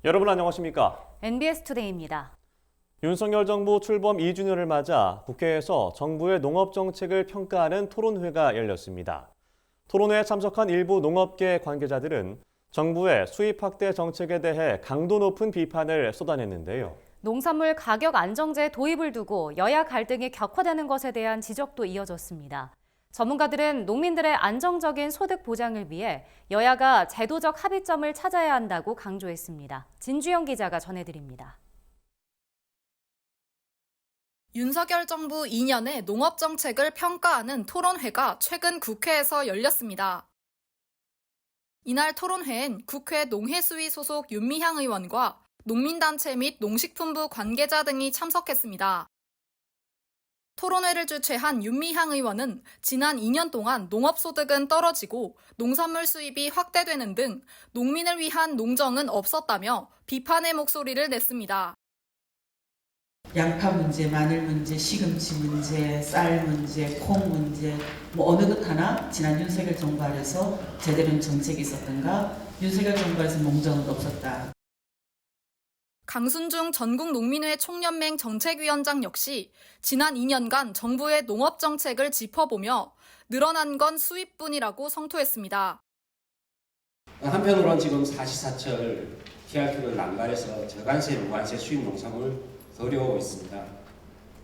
여러분 안녕하십니까? NBS 투데이입니다. 윤석열 정부 출범 2주년을 맞아 국회에서 정부의 농업 정책을 평가하는 토론회가 열렸습니다. 토론회에 참석한 일부 농업계 관계자들은 정부의 수입 확대 정책에 대해 강도 높은 비판을 쏟아냈는데요. 농산물 가격 안정제 도입을 두고 여야 갈등이 격화되는 것에 대한 지적도 이어졌습니다. 전문가들은 농민들의 안정적인 소득 보장을 위해 여야가 제도적 합의점을 찾아야 한다고 강조했습니다. 진주영 기자가 전해드립니다. 윤석열 정부 2년의 농업 정책을 평가하는 토론회가 최근 국회에서 열렸습니다. 이날 토론회엔 국회 농해수위 소속 윤미향 의원과 농민단체 및 농식품부 관계자 등이 참석했습니다. 토론회를 주최한 윤미향 의원은 지난 2년 동안 농업소득은 떨어지고 농산물 수입이 확대되는 등 농민을 위한 농정은 없었다며 비판의 목소리를 냈습니다. 양파 문제, 마늘 문제, 시금치 문제, 쌀 문제, 콩 문제 어느 것 하나 지난 윤석열 정부 아래서 제대로 된 정책이 있었던가? 윤석열 정부 아래서 농정은 없었다. 강순중 전국농민회 총연맹 정책위원장 역시 지난 2년간 정부의 농업 정책을 짚어보며 늘어난 건 수입뿐이라고 성토했습니다. 한편으로는 지금 사시사철 TRQ를 난발해서 저관세, 무관세 수입 농산물 어려우고 있습니다.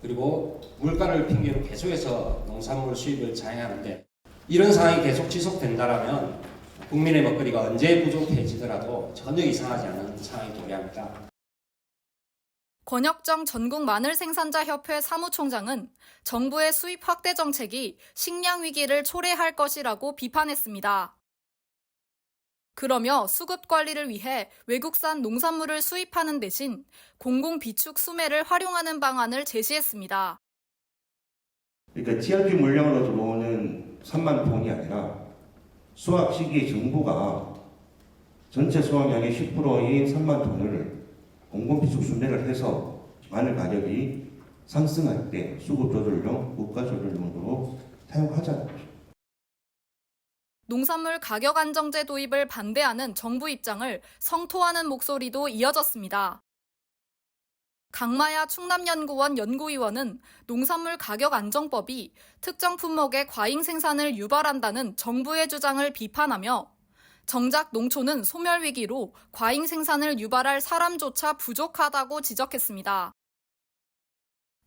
그리고 물가를 핑계로 계속해서 농산물 수입을 자행하는데 이런 상황이 계속 지속된다면 국민의 먹거리가 언제 부족해지더라도 전혀 이상하지 않은 상황이 도래합니다. 권혁정 전국마늘생산자협회 사무총장은 정부의 수입 확대 정책이 식량 위기를 초래할 것이라고 비판했습니다. 그러며 수급 관리를 위해 외국산 농산물을 수입하는 대신 공공비축 수매를 활용하는 방안을 제시했습니다. 그러니까 TRP 물량으로 들어오는 3만 톤이 아니라 수확 시기에 정부가 전체 수확량의 10%인 3만 톤을 공공비축 수매를 해서 마늘 가격이 상승할 때 수급 조절용, 물가 조절용으로 사용하자는 거죠. 농산물 가격 안정제 도입을 반대하는 정부 입장을 성토하는 목소리도 이어졌습니다. 강마야 충남연구원 연구위원은 농산물 가격 안정법이 특정 품목의 과잉 생산을 유발한다는 정부의 주장을 비판하며 정작 농촌은 소멸 위기로 과잉 생산을 유발할 사람조차 부족하다고 지적했습니다.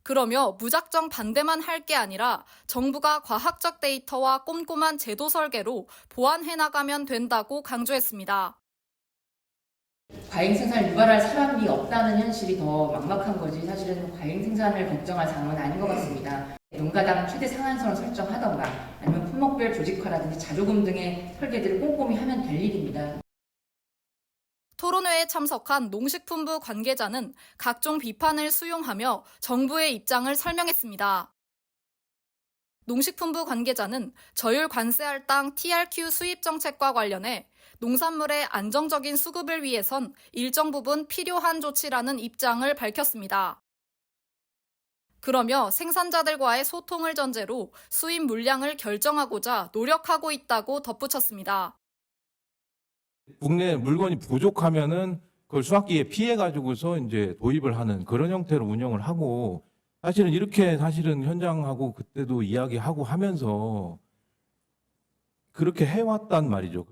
그러며 무작정 반대만 할 게 아니라 정부가 과학적 데이터와 꼼꼼한 제도 설계로 보완해 나가면 된다고 강조했습니다. 과잉 생산을 유발할 사람이 없다는 현실이 더 막막한 거지 사실은 과잉 생산을 걱정할 상황은 아닌 것 같습니다. 농가당 최대 상한선을 설정하던가 아니면 품목별 조직화라든지 자조금 등의 설계들을 꼼꼼히 하면 될 일입니다. 토론회에 참석한 농식품부 관계자는 각종 비판을 수용하며 정부의 입장을 설명했습니다. 농식품부 관계자는 저율 관세 할당 TRQ 수입 정책과 관련해 농산물의 안정적인 수급을 위해선 일정 부분 필요한 조치라는 입장을 밝혔습니다. 그러며 생산자들과의 소통을 전제로 수입 물량을 결정하고자 노력하고 있다고 덧붙였습니다. 국내 물건이 부족하면은 그걸 수확기에 피해 가지고서 이제 도입을 하는 그런 형태로 운영을 하고 사실은 이렇게 사실은 현장하고 그때도 이야기하고 하면서 그렇게 해왔단 말이죠.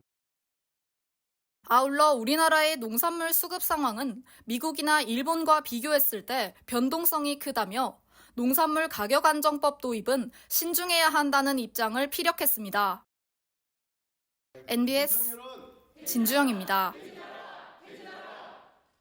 아울러 우리나라의 농산물 수급 상황은 미국이나 일본과 비교했을 때 변동성이 크다며 농산물 가격 안정법 도입은 신중해야 한다는 입장을 피력했습니다. NBS 진주영입니다.